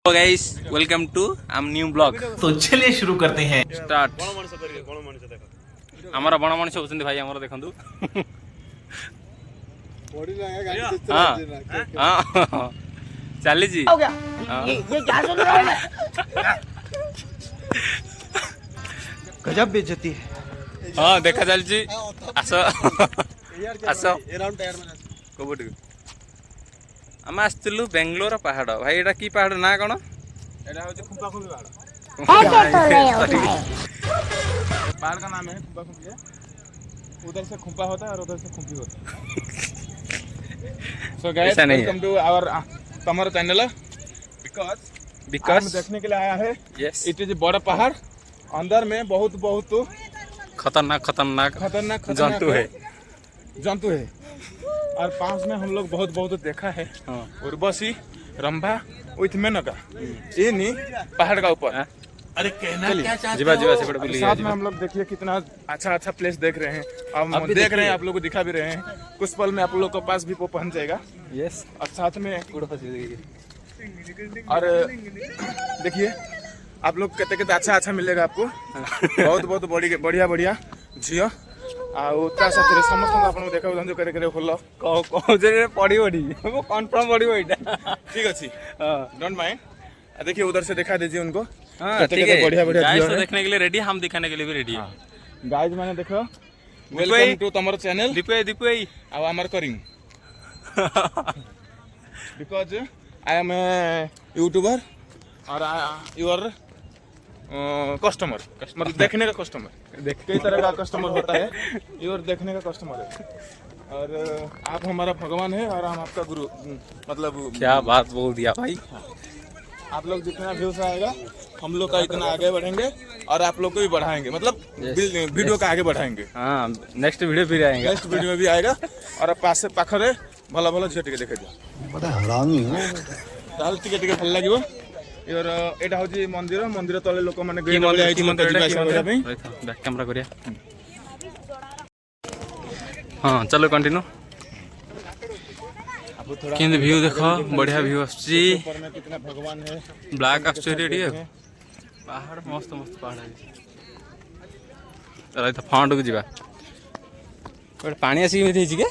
तो guys welcome to आम new blog. तो चलिए शुरू करते हैं। स्टार्ट। हमारा बड़ मनुष्य होचंदी भाई हमर देखंतु। हां चली जी हो गया। ये क्या सुन रहा हूं मैं? गजब बेइज्जती है। हां देखा चल जी। आसो आसो कोबडी आम आसलु बेंगलोर पहाड़ भाई एटा की पहाड़ ना कौन एटा होचे खुंपा खुंपी पहाड़। ऐसे तो नहीं होता है। पहाड़ का नाम है खुंपा खुंपी है। उधर से खुंपा होता है और उधर से खुंपी होता है। So guys welcome to our तमर चैनल बिकॉज़ हम देखने के लिए आया है। यस इट इज बड़ा पहाड़, अंदर में बहुत खतरनाक जंतु है और पास में हम लोग बहुत देखा है। उर्वशी रंभा विथ मेनका इन पहाड़ का ऊपर। अरे कहना क्या चाहते जीवा हो? से बड़ा बुली साथ में हम लोग देखिए कितना अच्छा प्लेस देख रहे हैं। हम देख रहे हैं, आप लोग को दिखा भी रहे हैं। कुछ पल में आप लोग के पास भी वो पहुंच जाएगा। यस और साथ में और देखिए आप लोग कहते अच्छा मिलेगा आपको। बहुत बढ़िया झील आ समस्त आपको देखा जो करे खोल पड़ी वो कन्फर्म पड़ी एटा ठीक अच्छी डोंट माइंड। देखिए उधर से दिखा दीजिए उनको। ठीक है बढ़िया गाइस तो देखने के लिए रेडी, हम दिखाने के लिए भी रेडी है। गाइस मैंने देखो वेलकम टू तमर चैनल दीपू अब आमर करिंग because I am a YouTuber और योर कस्टमर मतलब देखने का कस्टमर। कई तरह का कस्टमर होता है, योर देखने का कस्टमर है। और आप हमारा भगवान है और हम आपका गुरु। मतलब क्या बात बोल दिया भाई। आप लोग जितना व्यूज आएगा हम लोग का इतना आगे बढ़ेंगे और आप लोग को भी बढ़ाएंगे, मतलब वीडियो का आगे बढ़ाएंगे। हाँ नेक्स्ट वीडियो फिर आएगा, नेक्स्ट वीडियो में भी आएगा। और पास पाखरे भल झील टिके देखे बड़ा हरामी हो। ताल टिके भल लगे। इवर एटा होची मंदिर तले लोक माने बैक कैमरा करिया। हाँ चलो कंटिन्यू। किंतु व्यू देखो बढ़िया व्यू आछी। कितना भगवान है ब्लैक आश्चर्य पहाड़ मस्त पहाड़ है। चलो फंड को जीवा पानी आसिक एमती होइछि के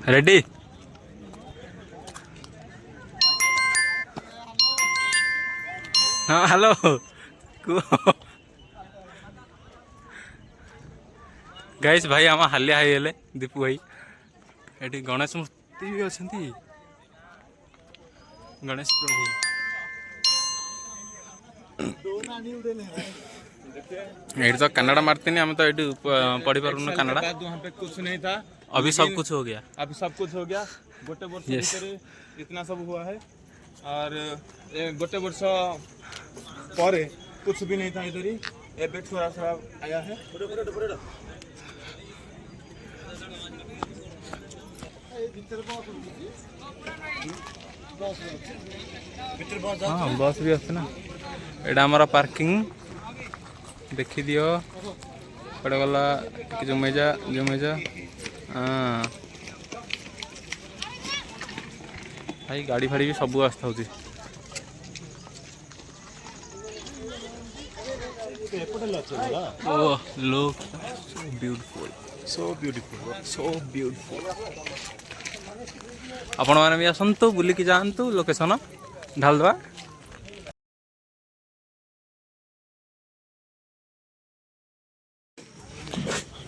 रेडी। हाँ हेलो गाइस भाई आम हालिया होगले दीपू भाई। ये गणेश मूर्ति भी अच्छा गणेश प्रभु। ये तो कन्नड़ा मारती नहीं, हम तो ये पढ़ी पार कन्नड़ा। वहाँ पे कुछ नहीं था, अभी सब कुछ हो गया। अभी सब कुछ हो गया। गोटे वर्ष भीतर इतना सब हुआ है और गोटे वर्ष पर कुछ भी नहीं था इधर ही। एबे थोड़ा आया है। हाँ बस भी अच्छे ना। एटा हमारा पार्किंग देखी दियो पड़े गला जमेजा। हाँ भाई गाड़ी फाड़ी भी सब आस्था होती। Oh look so beautiful. आपण मैंने भी आसतु बुलिकी जातु लोकेशन ढालदवा।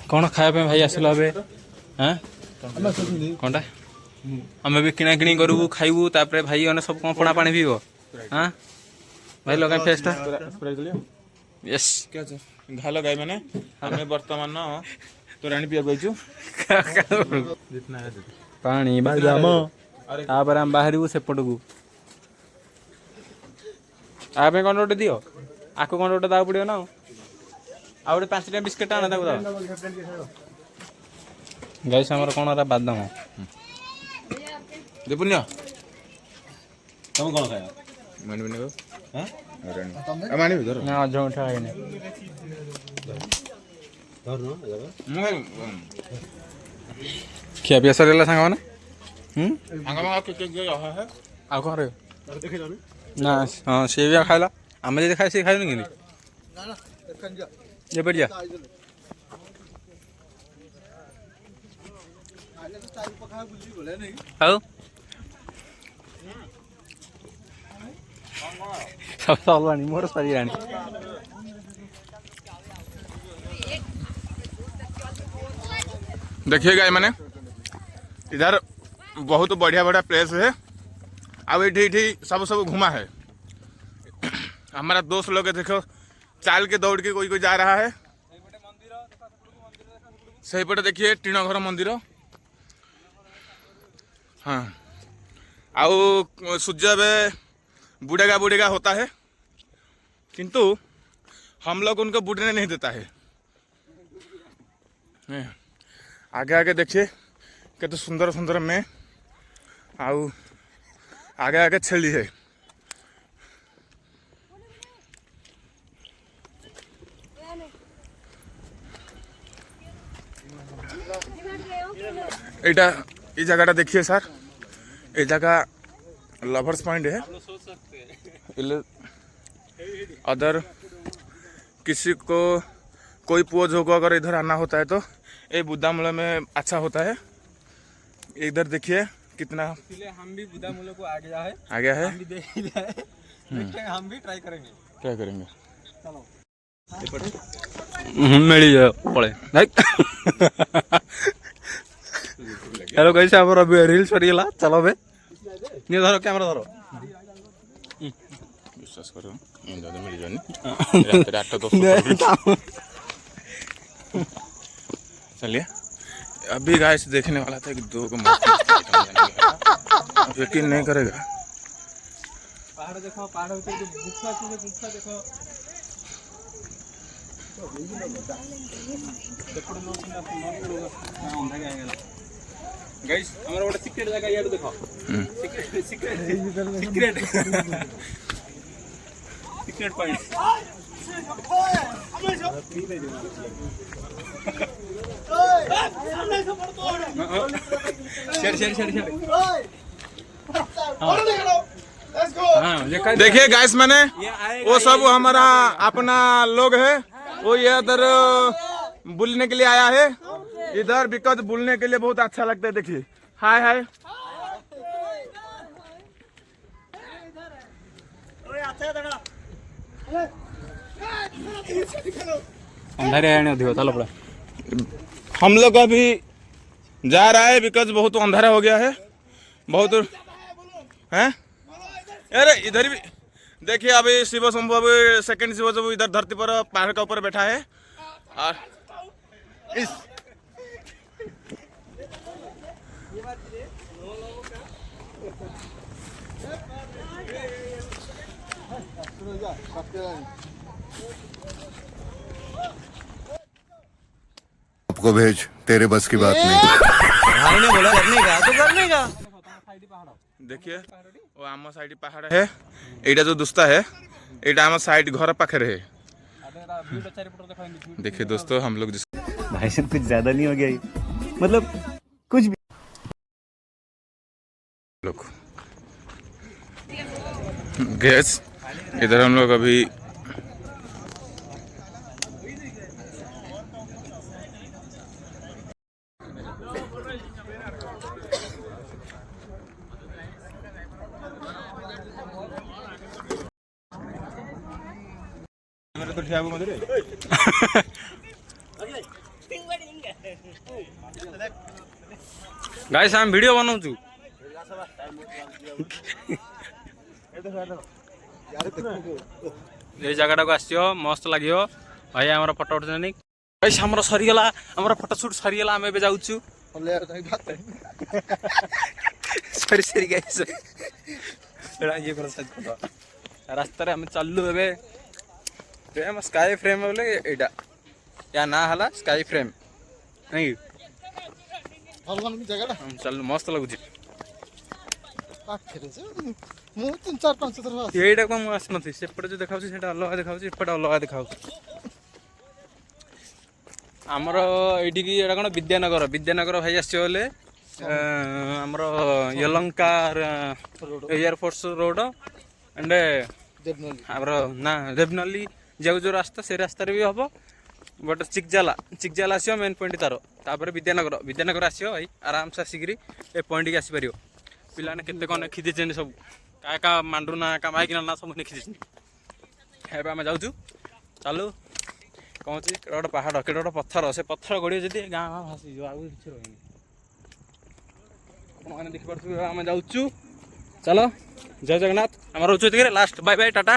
कौन खाया भाई आसल हाँ कौनटा आम भी किना किणी करू खाइबू तापर भाई मैंने सब कौन पणा पानी पीब। हाँ भाई लगा फेस्टा यस क्या घाल गाय मैंने हमें वर्तमान तो रानी पिया गईचु पानी बाजाम तापर हम बाहर सेपट को आप कौन गोटे दियो आको कौन गोटे दाग पड़ो ना आ गोटे 5 टा बिस्किट आना गाइस हमर कोन रा बादाम देपुन्य ତମେ କ'ଣ ଖାଇବା? मानवी ने ହାଁ? मानवी धर ନା ଅଧ ମିଠା ଖାଇନି। ଧରୁନ ଜାଗା। ଖିଆ ପିଆ ସରିଗଲା ସାଙ୍ଗମାନେ? अंगमा के रहा है ଆଉ କ'ଣ ରହିବ? ଦେଖିଲନି? ନା ହଁ ସିଏ ବି ଖାଇଲା, ଆମେ ଯଦି ଖାଇ ସିଏ ଖାଇବୁନି କେମିତି? ଏପଟେ ଯା। ଆଉ सब सरिलाଣି ମୋର ସରିଲାଣି। देखिएगा मैंने इधर बहुत बढ़िया बढ़िया प्लेस है। अब ये सब घुमा है। हमारा दोस्त लोग देखो चाल के दौड़ के कोई कोई जा रहा है। सही पटे देखिए टीणघर मंदिर। हाँ आउ सूर्य बुढ़ेगा बुढ़ेगा होता है किंतु हम लोग उनको बुढ़ने नहीं देता है। आगे आगे देखिए कितने सुंदर सुंदर में आउ आगे आगे छेली है। एटा ये जगह देखिए सर, ये जगह लवर्स पॉइंट है। अदर किसी को कोई पोज होगा अगर इधर आना होता है तो ये बुद्धामूल में अच्छा होता है। इधर देखिए कितना इसलिए हम भी बुद्धामूल को आ गया है, हम भी देख लिया है, हम भी ट्राई करेंगे। क्या करेंगे मिल जाए पड़े। हेलो कैसे हमर रील सरीगला चलो बे नहीं धरो कैमरा धरो विश्वास करो मिल जानी रात 8-10 चलिए। अभी गाइस देखने वाला था कि 2 को यकीन नहीं करेगा। पहाड़ देखो, पहाड़ ऊपर जो गुफा देखो गाइस हमारा ଗୋଟେ ସିକ୍ରେଟ ଜାଗା ଇଆଡୁ ଦେଖ। Secret point. देखिए गाइस मैंने वो सब हमारा अपना लोग है, वो ये इधर बुलने के लिए आया है इधर बिकॉज बुलने के लिए बहुत अच्छा लगता है। देखिए हाय हाय अंधारे आने अधिक चलो पड़ा। हम लोग अभी जा रहा है बिकॉज बहुत अंधारा हो गया है बहुत हैं। अरे इधर भी देखिए अभी शिव शंभु अभी सेकंड शिव शंभु इधर धरती पर पहाड़ के ऊपर बैठा है और इस आपको भेज तेरे बस की बात नहीं। भाई ने बोला करने का तो करने का। देखिए वो आम साइड पहाड़ है, एटा जो दुस्ता है एटा आम साइड घर पाखे है। देखिए दोस्तों हम लोग जिस भाई साहब कुछ ज्यादा नहीं हो गया ये? मतलब कुछ भी लोग गैस इधर हम लोग अभी तो गाइस हम वीडियो बनाउछु। ये जगह को आसियो मस्त लागियो भाई हमर फोटो उठनी। गाइस हमर सरीगला, हमर फोटो शूट सरीगला, हम एबे जाउछु। सरी गाइस एड़ा ये कर साइड फोटो रास्ता रे हम चल्लु एबे फ्रेम स्काई फ्रेम बोले एटा या ना हला स्काई फ्रेम नहीं हम चल मस्त लगुଛି। ପାଖରେ ଯେ ମୁଁ 3-4-5 ଥର ଆସିଛି। ଏଇଟାକୁ ମୁଁ ଆସିନଥିଲି ସେପଟେ ଯୋଉ ଦେଖାଉଛି ସେଇଟା ଅଲଗା ଦେଖାଉଛି ଏପଟେ ଅଲଗା ଦେଖାଉଛି। ଆମର ଏଇଠିକି ଏଇଟା କ'ଣ ବିଦ୍ୟାନଗର ଭାଇ ଆସିବ ବୋଲେ ଆମର ୟଲଙ୍କା ଏୟାରଫୋର୍ସ ରୋଡ଼ ଆଣ୍ଡ ଆମର ନା ଦେବନାଲି ଯାଉ ଯେଉଁ ରାସ୍ତା ସେ ରାସ୍ତାରେ ବି ହେବ। ବଟ୍ ଚିକଜାଲା ଆସିବ ମେନ୍ ପଏଣ୍ଟ ତାର। ତାପରେ ବିଦ୍ୟାନଗର ଆସିବ ଭାଇ ଆରାମସେ ଆସିକିରି ଏ ପଏଣ୍ଟକି ଆସିପାରିବ। ପିଲାମାନେ କେତେ କ'ଣ ଲେଖିଦେଇଛନ୍ତି ସବୁ କା ମାଣ୍ଡୁ ନା କା ମାଇକିନା ନା ସବୁ ଲେଖିଦେଇଛନ୍ତି। ଏବେ ଆମେ ଯାଉଛୁ ଚାଲୁ କ'ଣ ଅଛି କେଡ଼େ ଗୋଟେ ପାହାଡ଼ କେଡ଼େ ଗୋଟେ ପଥର ସେ ପଥର ଗଡ଼ିବ ଯଦି ଗାଁ ଭାସିଯିବ ଆଉ କିଛି ରହିନି। ଆପଣମାନେ ଦେଖିପାରୁଥିବେ ଆମେ ଯାଉଛୁ ଚାଲ ଜୟ ଜଗନ୍ନାଥ। ଆମର ରହୁଛୁ ଏତିକିରେ ଲାଷ୍ଟ ବାଇ ବାଇ ଟାଟା।